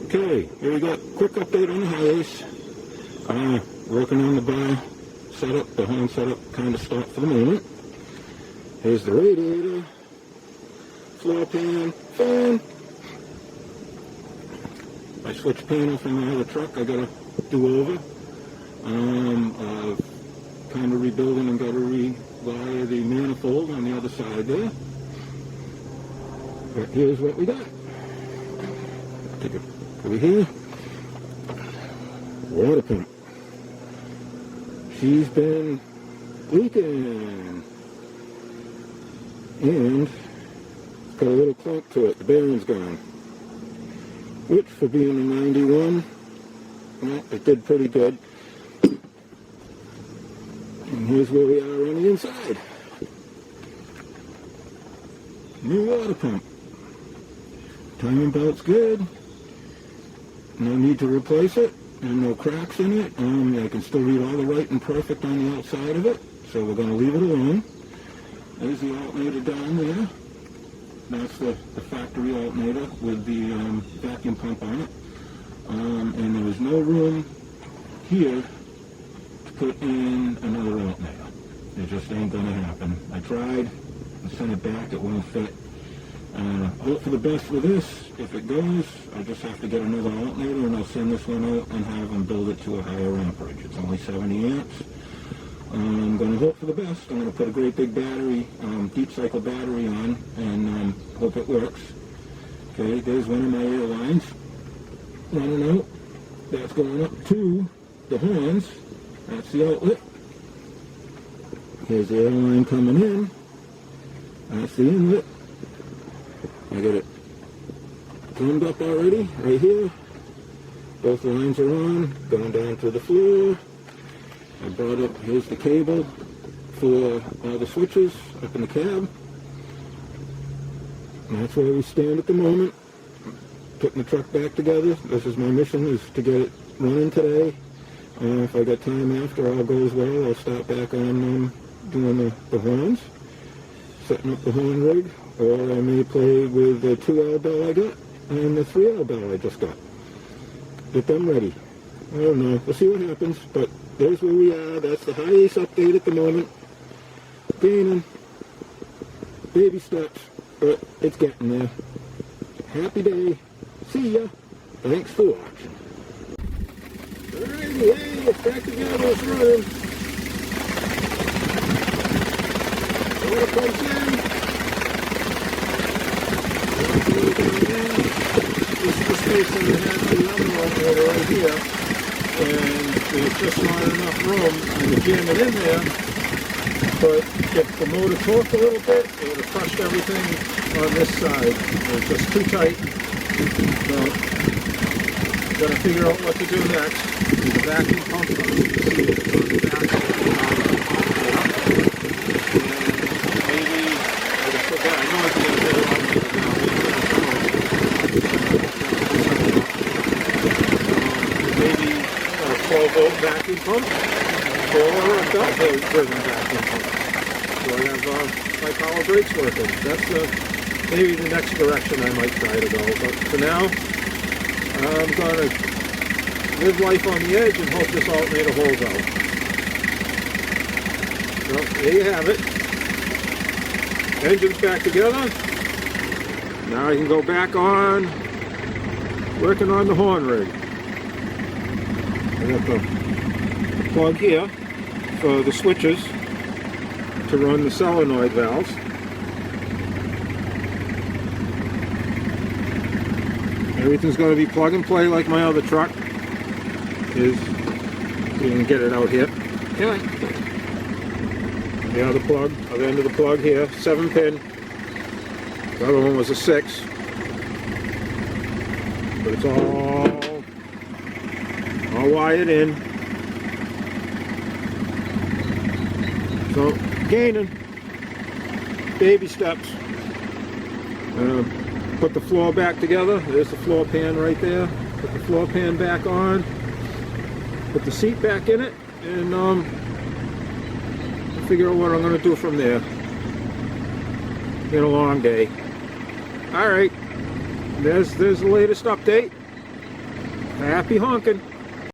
Okay, here we got a quick update on the Hiace. Working on the bar setup, the horn setup kind of stopped for the moment. Here's the radiator, floor pan, fan. I switched panel from my other truck. I got to do over. Kind of rebuilding and got to rewire the manifold on the other side there. But here's what we got. Take it over here. Water pump. She's been leaking. And it's got a little clunk to it. The bearing's gone. Which, for being a 91, well, it did pretty good. And here's where we are on the inside. New water pump. Timing belt's good. No need to replace it. And no cracks in it. I can still read all the writing perfect on the outside of it. So we're going to leave it alone. There's the alternator down there. That's the factory alternator with the vacuum pump on it. And there was no room here to put in another alternator. It just ain't going to happen. I tried. I sent it back. It won't fit. Hope for the best with this. If it goes, I just have to get another alternator and I'll send this one out and have them build it to a higher amperage. It's only 70 amps. I'm going to hope for the best. I'm going to put a great big battery, deep cycle battery on and hope it works. Okay, there's one of my air lines running out. That's going up to the horns. That's the outlet. Here's the air line coming in. That's the inlet. I got it plumbed up already, right here. Both lines are on, going down to the floor. I brought up, here's the cable for all the switches up in the cab. And that's where we stand at the moment. Putting the truck back together. This is my mission, is to get it running today. If I got time after all goes well, I'll start back on doing the horns. Setting up the horn rig. Or I may play with the 2L bell I got and the 3L bell I just got. Get them ready. I don't know. We'll see what happens. But there's where we are. That's the Hiace update at the moment. Gaining. Baby steps. But it's getting there. Happy day. See ya. Thanks for watching. Alrighty, hey, it's back together. It's running. Water pump's in. This is the space that we had for the other alternator right here, and there's just not enough room to jam it in there. But if the motor torqued a little bit, it would have crushed everything on this side. It's just too tight. So, gotta figure out what to do next. There's a vacuum pump on the back. Maybe I can put that. I know I can get a better alternator down here. Maybe a 12-volt vacuum pump or a belt driven vacuum pump. So I have my power brakes working. That's maybe the next direction I might try to go. But for now, I'm going to live life on the edge and hope this alternator holds out. So there you have it. Engine's back together. Now I can go back on working on the horn rig. I got the plug here for the switches to run the solenoid valves. Everything's going to be plug and play like my other truck is. You can get it out here. Yeah. The other plug, other end of the plug here, 7-pin. The other one was a 6. But it's all wired in. So, gaining. Baby steps. Put the floor back together. There's the floor pan right there. Put the floor pan back on. Put the seat back in it. And figure out what I'm going to do from there. Been a long day. Alright. There's the latest update. Happy honking.